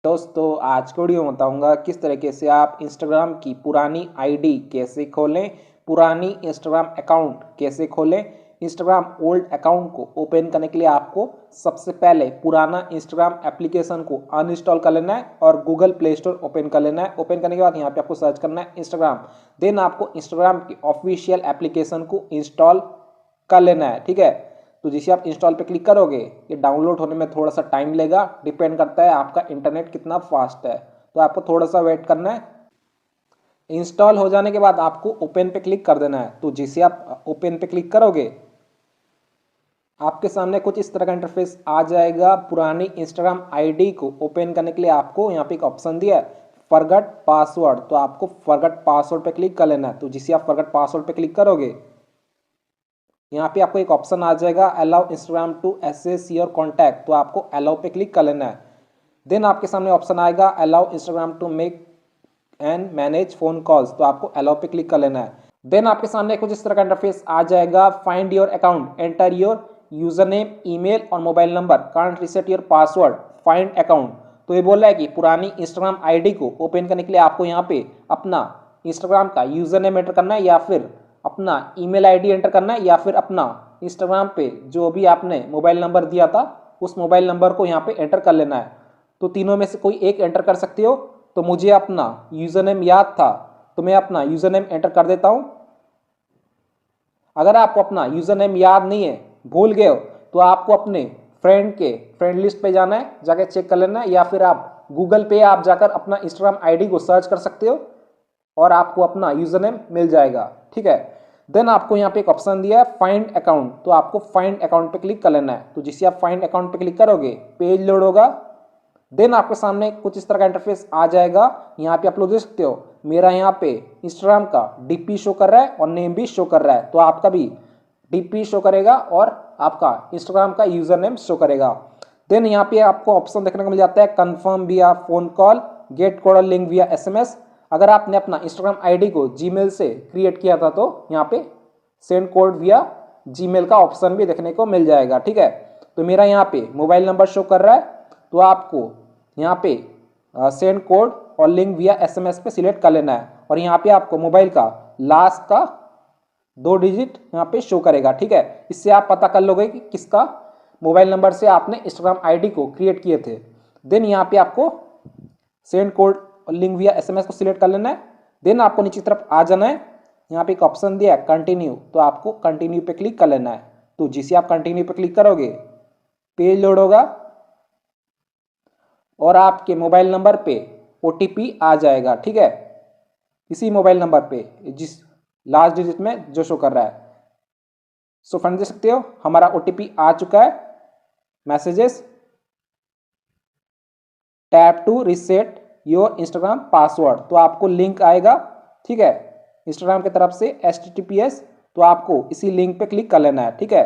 दोस्तों आज के वीडियो में बताऊंगा किस तरीके से आप इंस्टाग्राम की पुरानी आईडी कैसे खोलें, पुरानी इंस्टाग्राम अकाउंट कैसे खोलें। इंस्टाग्राम ओल्ड अकाउंट को ओपन करने के लिए आपको सबसे पहले पुराना इंस्टाग्राम एप्लीकेशन को अनइंस्टॉल कर लेना है और गूगल प्ले स्टोर ओपन कर लेना है। ओपन करने के बाद यहाँ पे आपको सर्च करना है इंस्टाग्राम। देन आपको इंस्टाग्राम की ऑफिशियल एप्लीकेशन को इंस्टॉल कर लेना है। ठीक है, तो जैसे आप इंस्टॉल पे क्लिक करोगे ये डाउनलोड होने में थोड़ा सा टाइम लेगा, डिपेंड करता है आपका इंटरनेट कितना फास्ट है, तो आपको थोड़ा सा वेट करना है। इंस्टॉल हो जाने के बाद आपको ओपन पे क्लिक कर देना है। तो जैसे आप ओपन पे क्लिक करोगे आपके सामने कुछ इस तरह का इंटरफेस आ जाएगा। पुरानी इंस्टाग्राम आईडी को ओपन करने के लिए आपको यहाँ पे एक ऑप्शन दिया है फॉरगेट पासवर्ड, तो आपको फॉरगेट पासवर्ड पे क्लिक कर लेना है। तो जिसे आप फॉरगेट पासवर्ड पे क्लिक करोगे यहाँ पे आपको एक ऑप्शन आ जाएगा allow Instagram to access your contact, तो आपको अलाउ पे क्लिक कर लेना है। देन आपके सामने ऑप्शन आएगा allow Instagram to make and manage phone calls, तो आपको अलाउ पे क्लिक कर लेना है। देन आपके सामने कुछ इस तरह का इंटरफेस आ जाएगा find your account, enter your user name, email और mobile number, can't reset your password, find account. तो ये बोल रहा है कि पुरानी इंस्टाग्राम आईडी को ओपन करने के लिए आपको यहाँ पे अपना इंस्टाग्राम का यूजर नेम एंटर करना है या फिर अपना ईमेल आईडी एंटर करना है या फिर अपना इंस्टाग्राम पे जो भी आपने मोबाइल नंबर दिया था उस मोबाइल नंबर को यहाँ पे एंटर कर लेना है। तो तीनों में से कोई एक एंटर कर सकते हो। तो मुझे अपना यूजर नेम याद था तो मैं अपना यूजर नेम एंटर कर देता हूँ। अगर आपको अपना यूजर नेम याद नहीं है, भूल गए हो, तो आपको अपने फ्रेंड लिस्ट पे जाना है, जाकर चेक कर लेना है, या फिर आप गूगल पे आप जाकर अपना इंस्टाग्राम आईडी को सर्च कर सकते हो और आपको अपना यूजर नेम मिल जाएगा। ठीक है, देन आपको यहाँ पे एक ऑप्शन दिया है फाइंड अकाउंट, तो आपको फाइंड अकाउंट पे क्लिक कर लेना है। तो जिससे आप फाइंड अकाउंट पे क्लिक करोगे पेज लोड होगा। देन आपके सामने कुछ इस तरह का इंटरफेस आ जाएगा। यहाँ पे आप लोग देख सकते हो मेरा यहाँ पे इंस्टाग्राम का डीपी शो कर रहा है और नेम भी शो कर रहा है, तो आपका भी डीपी शो करेगा और आपका इंस्टाग्राम का यूजर नेम शो करेगा। देन यहाँ पे आपको ऑप्शन देखने को मिल जाता है कंफर्म विया phone call, gate code link विया एसएमएस। अगर आपने अपना इंस्टाग्राम आईडी को जीमेल से क्रिएट किया था तो यहाँ पे सेंड कोड विया जीमेल का ऑप्शन भी देखने को मिल जाएगा। ठीक है, तो मेरा यहाँ पे मोबाइल नंबर शो कर रहा है, तो आपको यहाँ पे सेंड कोड और लिंक विया एसएमएस पे सिलेक्ट कर लेना है और यहाँ पे आपको मोबाइल का लास्ट का 2 डिजिट यहाँ पे शो करेगा। ठीक है, इससे आप पता कर लोगे कि किसका मोबाइल नंबर से आपने इंस्टाग्राम आईडी को क्रिएट किए थे। देन यहाँ पे आपको सेंड कोड और लिंक विया एसएमएस को सिलेक्ट कर लेना है। देन आपको नीचे तरफ आ जाना है, यहाँ पे एक ऑप्शन दिया है कंटिन्यू, तो आपको कंटिन्यू पे क्लिक कर लेना है। तो जिसे आप कंटिन्यू पे क्लिक करोगे पेज लोड होगा और आपके मोबाइल नंबर पे ओटीपी आ जाएगा। ठीक है, इसी मोबाइल नंबर पे जिस लास्ट डिजिट में जो शो कर रहा है। सो फ्रेंड देख सकते हो हमारा ओटीपी आ चुका है। Messages tap to reset your Instagram password, तो आपको लिंक आएगा। ठीक है, इंस्टाग्राम की तरफ से HTTPS, तो आपको इसी लिंक पे क्लिक कर लेना है। ठीक है,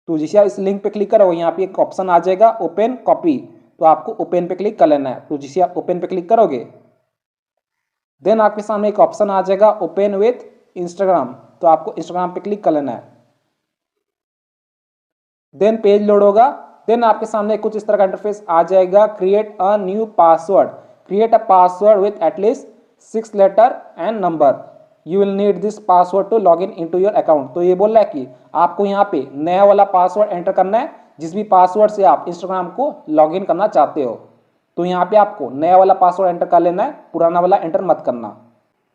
तो जिसे आप इस लिंक पे क्लिक करोगे यहाँ पे एक ऑप्शन आ जाएगा ओपन कॉपी, तो आपको ओपन पे क्लिक कर लेना है। तो जिसे आप ओपन पे क्लिक करोगे देन आपके सामने एक ऑप्शन आ जाएगा ओपन विथ इंस्टाग्राम, तो आपको इंस्टाग्राम पे क्लिक कर लेना है। देन पेज लोड होगा। देन आपके सामने कुछ इस तरह का इंटरफेस आ जाएगा create a new password, create a password with at least 6 letter and number, you will need this password to log in into your account. तो ये बोल रहा है कि आपको यहाँ पे नया वाला पासवर्ड एंटर करना है जिस भी पासवर्ड से आप इंस्टाग्राम को लॉग इन करना चाहते हो। तो यहाँ पे आपको नया वाला पासवर्ड एंटर कर लेना है, पुराना वाला एंटर मत करना।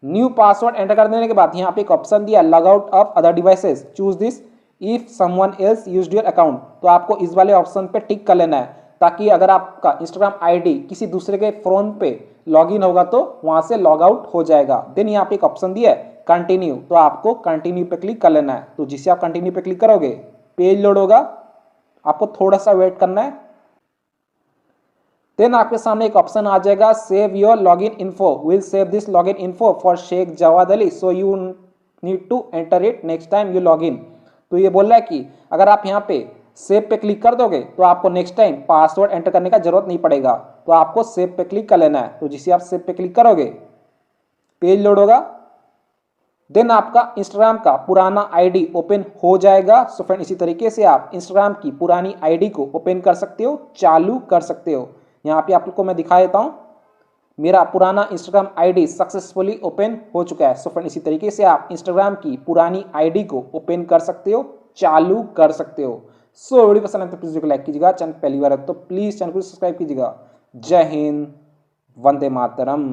न्यू पासवर्ड एंटर कर देने के बाद यहाँ पे एक ऑप्शन दिया log out of other devices, choose this if someone else used your account, तो आपको इस वाले ऑप्शन पे टिक कर लेना है ताकि अगर आपका इंस्टाग्राम आईडी किसी दूसरे के फोन पे लॉगिन होगा तो वहां से लॉग आउट हो जाएगा। देन यहाँ पे एक ऑप्शन दिया है कंटिन्यू, तो आपको कंटिन्यू पे क्लिक कर लेना है। तो जिससे आप कंटिन्यू पे क्लिक करोगे पेज लोड होगा, आपको थोड़ा सा वेट करना है। देन आपके सामने एक ऑप्शन आ जाएगा save your login info, will save this login info for Sheikh Jawad Ali, so you need to enter it next time you log in. तो ये बोल रहा है कि अगर आप यहाँ पे सेव पे क्लिक कर दोगे तो आपको नेक्स्ट टाइम पासवर्ड एंटर करने का जरूरत नहीं पड़ेगा, तो आपको सेव पे क्लिक कर लेना है। तो जिसे आप सेव पे क्लिक करोगे पेज लोड होगा। देन आपका इंस्टाग्राम का पुराना आईडी ओपन हो जाएगा। सो फ्रेंड इसी तरीके से आप इंस्टाग्राम की पुरानी आईडी को ओपन कर सकते हो, चालू कर सकते हो। यहाँ पे आप लोग को मैं दिखा देता हूँ, मेरा पुराना इंस्टाग्राम आईडी सक्सेसफुली ओपन हो चुका है। सो फ्रेंड, इसी तरीके से आप इंस्टाग्राम की पुरानी आईडी को ओपन कर सकते हो, चालू कर सकते हो। सो वीडियो पसंद है तो प्लीज लाइक कीजिएगा, चैनल पहली बार है तो प्लीज चैनल को सब्सक्राइब कीजिएगा। जय हिंद, वंदे मातरम।